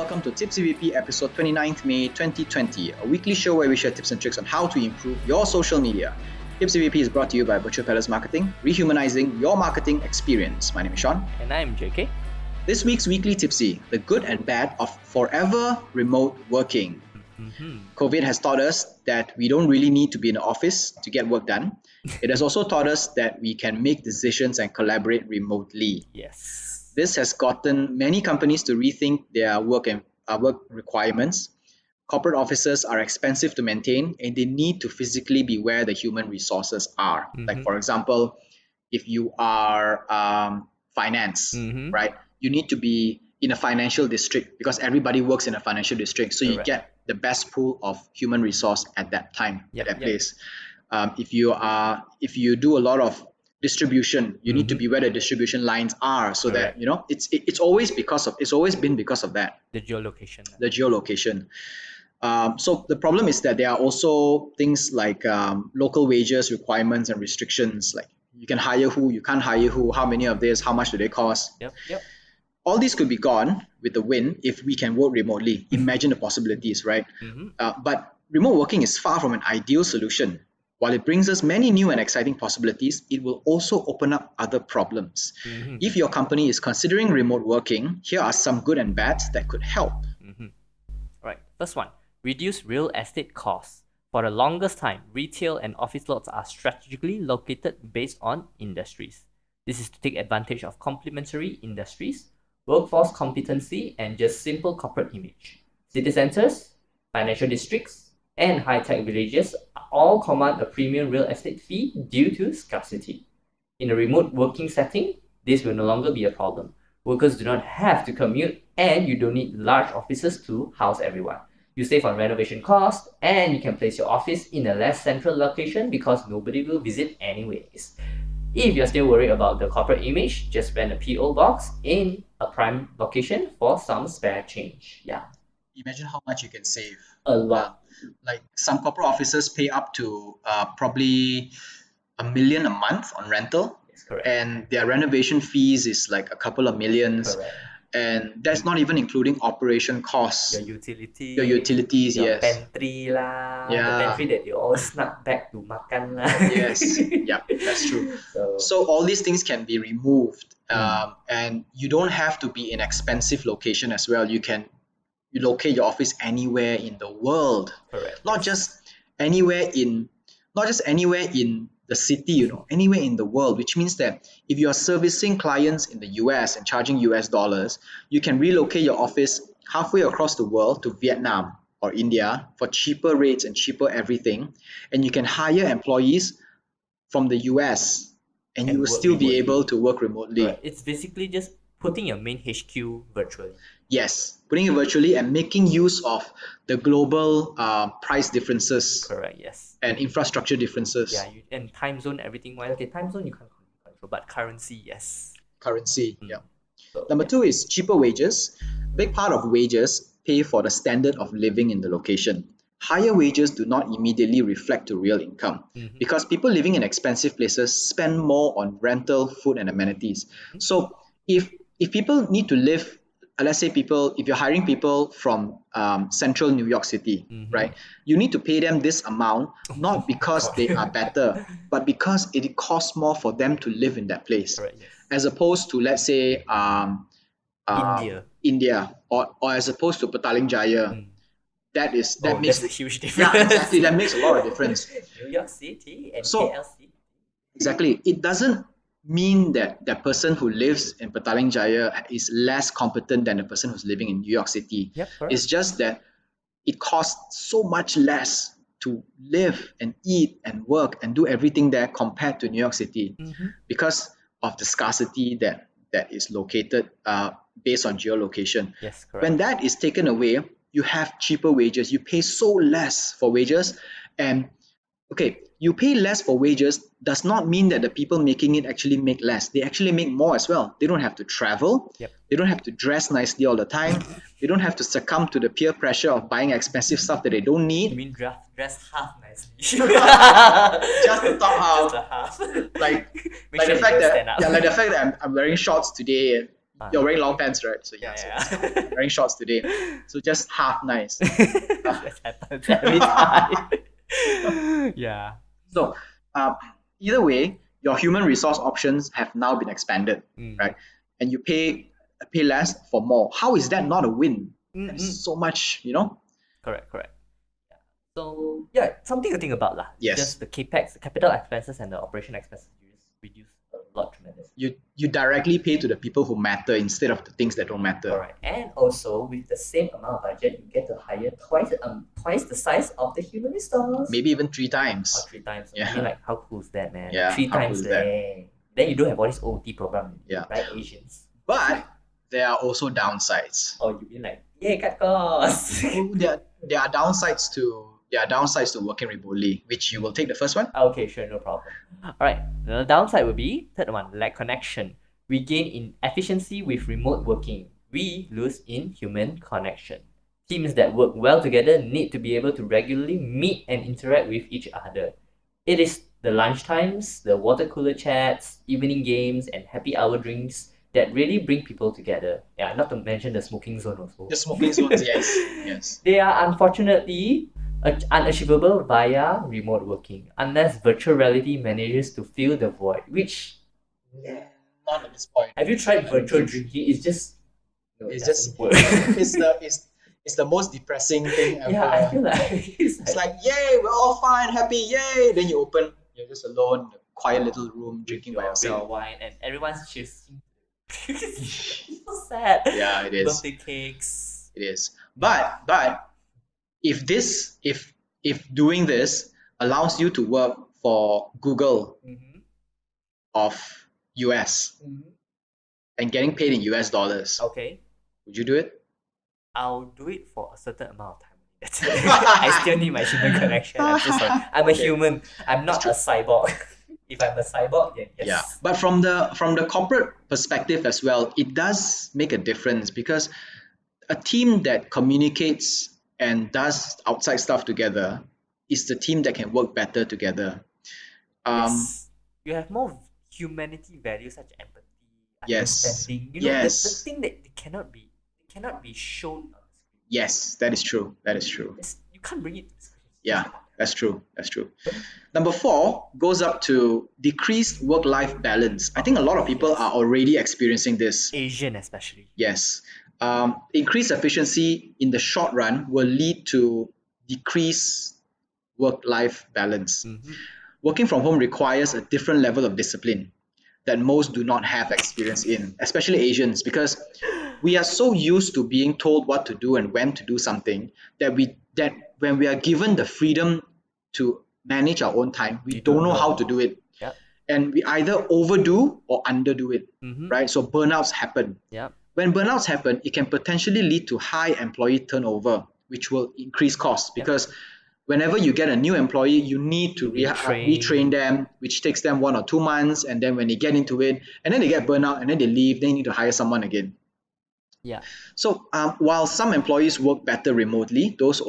welcome to Tipsy VP episode 29th May 2020, a weekly show where we share tips and tricks on how to improve your social media. Tipsy VP is brought to you by Virtual Palace Marketing, rehumanizing your marketing experience. My name is Sean. And I'm JK. This week's weekly Tipsy, the good and bad of forever remote working. COVID has taught us that we don't really need to be in the office to get work done. It has also taught us that we can make decisions and collaborate remotely. Yes. This has gotten many companies to rethink their work requirements. Corporate offices are expensive to maintain and they need to physically be where the human resources are. Like, for example, if you are finance, right? You need to be in a financial district because everybody works in a financial district. So you get the best pool of human resource at that time, at that place. If you do a lot of distribution, you need to be where the distribution lines are, so that it's always been because of that. The geolocation. The geolocation. So the problem is that there are also things like local wages requirements and restrictions, like you can hire who, you can't hire who, how many of this, how much do they cost. Yep. All these could be gone with the win if we can work remotely. Imagine the possibilities, right? But remote working is far from an ideal solution. While it brings us many new and exciting possibilities, it will also open up other problems. If your company is considering remote working, here are some good and bads that could help. Right. First one, reduce real estate costs. For the longest time, retail and office lots are strategically located based on industries. This is to take advantage of complementary industries, workforce competency, and just simple corporate image. City centers, financial districts, and high-tech villages all command a premium real estate fee due to scarcity. In a remote working setting, this will no longer be a problem. Workers do not have to commute, and you don't need large offices to house everyone. You save on renovation costs, and you can place your office in a less central location because nobody will visit anyways. If you're still worried about the corporate image, just rent a PO box in a prime location for some spare change. Yeah. Imagine how much you can save. A lot. Like some corporate offices pay up to probably $1 million a month on rental. That's correct. And their renovation fees is like a couple of millions. Correct. And that's not even including operation costs. Your utilities. Your your pantry lah. Yeah. The pantry that you all snuck back to makan lah. Yes. Yeah, that's true. So all these things can be removed. And you don't have to be in expensive location as well. You locate your office anywhere in the world. Correct. Not just anywhere in the city, anywhere in the world, which means that if you are servicing clients in the US and charging US dollars, you can relocate your office halfway across the world to Vietnam or India for cheaper rates and cheaper everything. And you can hire employees from the US and you will still be able to work remotely. Correct. It's basically just putting your main HQ virtually. Yes, putting it virtually and making use of the global price differences. Correct, yes. And infrastructure differences. Yeah, and time zone, everything. Well, okay, time zone you can't control, but currency, yes. Currency, yeah. So, Number two is cheaper wages. Big part of wages pay for the standard of living in the location. Higher wages do not immediately reflect to real income because people living in expensive places spend more on rental, food, and amenities. So if people need to live, let's say if you're hiring people from central New York City, right? You need to pay them this amount, not because they are better, but because it costs more for them to live in that place. Correct, yes. As opposed to, let's say, India, or as opposed to Petaling Jaya. That makes a huge difference. Yeah, exactly. That makes a lot of difference. New York City and So- KL City. Exactly. It doesn't mean that the person who lives in Petaling Jaya is less competent than the person who's living in New York City. Yep, correct. It's just that it costs so much less to live and eat and work and do everything there compared to New York City because of the scarcity that is located based on geolocation. Yes, correct. When that is taken away, you have cheaper wages. You pay so less for wages. And you pay less for wages does not mean that the people making it actually make less. They actually make more as well. They don't have to travel. Yep. They don't have to dress nicely all the time. They don't have to succumb to the peer pressure of buying expensive stuff that they don't You need. mean dress half nicely? Just the top half. Just a half. Like Make the sure fact you don't stand that up. like the fact that I'm wearing shorts today You're wearing long pants, right? So Yeah, so yeah. I'm wearing shorts today. So just half nice. That happens every time. Yeah. So uh, either way, your human resource options have now been expanded, Mm. right? And you pay less for more. How is that not a win? That is Mm-mm. so much, you know? Correct, correct. So yeah, something to think about lah. It's Yes. just the capex, the capital expenses, and the operation expenses you just reduce a lot tremendously. You directly pay to the people who matter instead of the things that don't matter. Correct. And also with the same amount of budget, you get to hire twice the size of the human resource. Maybe even three Or times. 3 times. I Yeah. mean, like, how cool is that, man? Yeah, Three how cool times is that? leh. Then you don't have all this OT program, Yeah. right? Asians. But there are also downsides. Or you mean like, yay, cut costs. There are downsides to working remotely, which you will take the first one. Okay, sure, no problem. All right, the downside would be third one, lack connection. We gain in efficiency with remote working. We lose in human connection. Teams that work well together need to be able to regularly meet and interact with each other. It is the lunch times, the water cooler chats, evening games, and happy hour drinks that really bring people together. Yeah, not to mention the smoking zone also. The smoking zones, yes, yes. They are unfortunately unachievable via remote working, unless virtual reality manages to fill the void. Which, Not at this point. have you tried virtual drinking? It's just, no, it It's doesn't just work. it's the most depressing thing ever. Yeah, I feel like It's like, yay, we're all fine, happy, yay. Then you open, you're just alone in a quiet little room drinking by your yourself. wine and everyone's just it's so sad. Yeah, it is. Birthday cakes. It is. But if doing this allows you to work for Google Mm-hmm. of US Mm-hmm. and getting paid in US dollars, Okay, would you do it? I'll do it for a certain amount of time. That's it. I still need my human connection. I'm so sorry. I'm a Okay. human. I'm not a cyborg. If I'm a cyborg, then yes. Yeah, but from the corporate perspective as well, it does make a difference because a team that communicates and does outside stuff together is the team that can work better together. Yes. You have more humanity values such as empathy, Yes. understanding. You know, the Yes. thing that cannot be shown on the screen. Yes, that is true. That is true. You can't bring it to the screen. Yeah, that's true. That's true. Number 4 goes up to decreased work-life balance. I think a lot of people are already experiencing this. Asian especially. Yes. Increased efficiency in the short run will lead to decreased work-life balance. Mm-hmm. Working from home requires a different level of discipline that most do not have experience in, especially Asians, because we are so used to being told what to do and when to do something that when we are given the freedom to manage our own time, we don't know how to do it. Yep. And we either overdo or underdo it, Mm-hmm. right? So burnouts happen. Yep. When burnouts happen, it can potentially lead to high employee turnover, which will increase costs because whenever you get a new employee, you need to retrain them, which takes them 1 or 2 months. And then when they get into it, and then they get burnout, and then they leave, then you need to hire someone again. Yeah. So while some employees work better remotely, those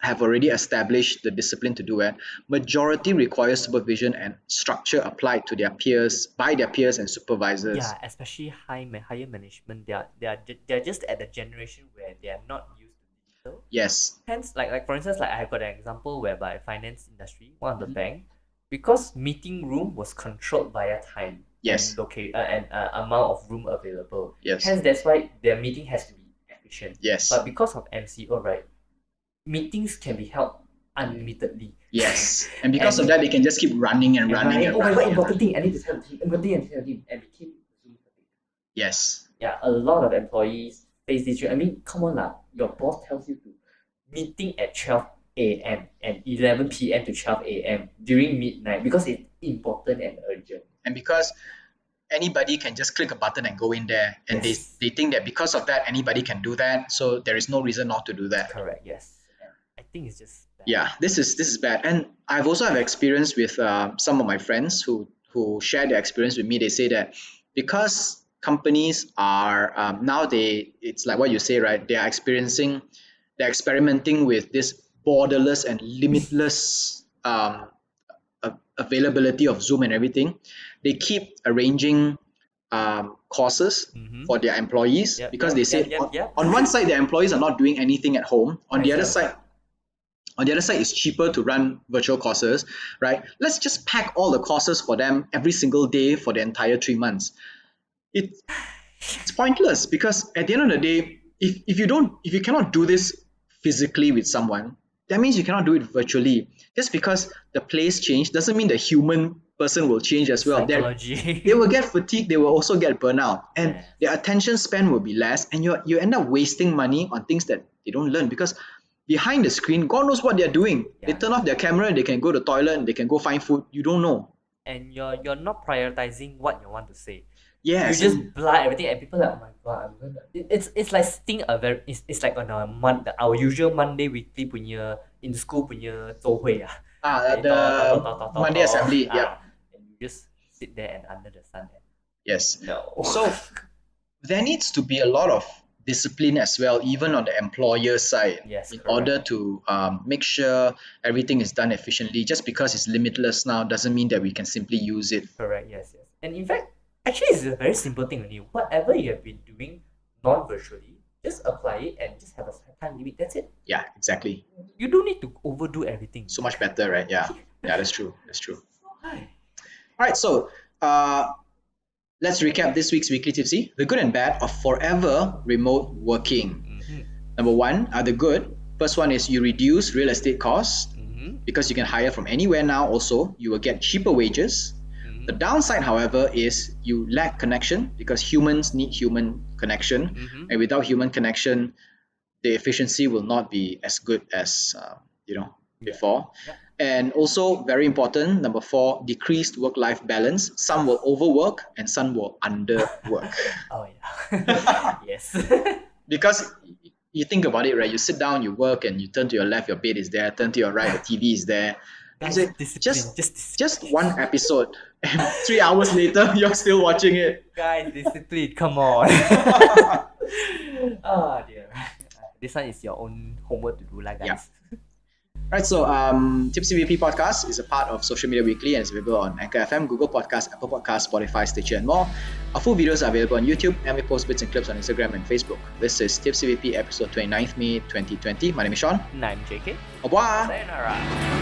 have already established the discipline to do it, majority require supervision and structure applied to their peers, by their peers and supervisors. Yeah, especially higher management. They're just at the generation where they are not used to digital. Yes. Hence, like for instance, like I've got an example whereby finance industry, one of the bank, because meeting room was controlled via time. Yes. And amount of room available. Yes. Hence, that's why their meeting has to be efficient. Yes. But because of MCO, right, meetings can be held unlimitedly. Yes. And because of that, they can just keep running and running and Oh my running. god, and important running. thing, I need to tell the team, and became Zoom fatigue. Yes. Yeah, a lot of employees face this. I mean, come on lah, your boss tells you to meeting at 12 a.m. and 11 p.m. to 12 a.m. during midnight because it's important and urgent. And because anybody can just click a button and go in there, and Yes. they think that because of that, anybody can do that, so there is no reason not to do that. Correct, yes. I think it's just bad. Yeah, this is bad. And I've also have experience with some of my friends who share their experience with me. They say that because companies are now it's like what you say, right? They're experimenting with this borderless and limitless availability of Zoom and everything. They keep arranging courses for their employees because they said Yep. on one side their employees are not doing anything at home. On the other side, it's cheaper to run virtual courses, right? Let's just pack all the courses for them every single day for the entire 3 months. It's pointless because at the end of the day, if you cannot do this physically with someone, that means you cannot do it virtually. Just because the place changed doesn't mean the human person will change as well. They will get fatigued, they will also get burnout, and their attention span will be less, and you end up wasting money on things that they don't learn because behind the screen, God knows what they're doing. They turn off their camera and they can go to the toilet and they can go find food. You don't know. And you're not prioritizing what you want to say. Yes. You just blur everything, and people are like, oh my god, I'm gonna. It's like sitting it's like on a our usual Monday weekly punya in school punya 周会 the Monday assembly. Yeah. And you just sit there and under the sun. Yes. No. So there needs to be a lot of discipline as well, even on the employer side, in order to make sure everything is done efficiently. Just because it's limitless now doesn't mean that we can simply use it. Correct. Yes. And in fact, actually, it's a very simple thing only. Whatever you have been doing non-virtually, just apply it and just have a time limit. That's it. Yeah, exactly. You don't need to overdo everything. So much better, right? Yeah. Yeah, that's true. All right, so let's recap this week's Weekly Tipsy. The good and bad of forever remote working. Number one, the good. First one is you reduce real estate costs because you can hire from anywhere now. Also, you will get cheaper wages. The downside, however, is you lack connection because humans need human connection, and without human connection, the efficiency will not be as good as before. And also, very important, number 4, decreased work-life balance. Some will overwork and some will underwork. Oh yeah. Yes. Because you think about it, right? You sit down, you work, and you turn to your left, your bed is there. Turn to your right, the TV is there. Guys, just one episode, and 3 hours later, you're still watching it. Guys, discipline, come on. Oh dear. This one is your own homework to do, guys. Yeah. Right, so Tipsy VP Podcast is a part of Social Media Weekly and is available on Anchor FM, Google Podcasts, Apple Podcasts, Spotify, Stitcher, and more. Our full videos are available on YouTube, and we post bits and clips on Instagram and Facebook. This is Tipsy VP episode 29th May 2020. My name is Sean. And I'm JK. Au revoir. Sayonara.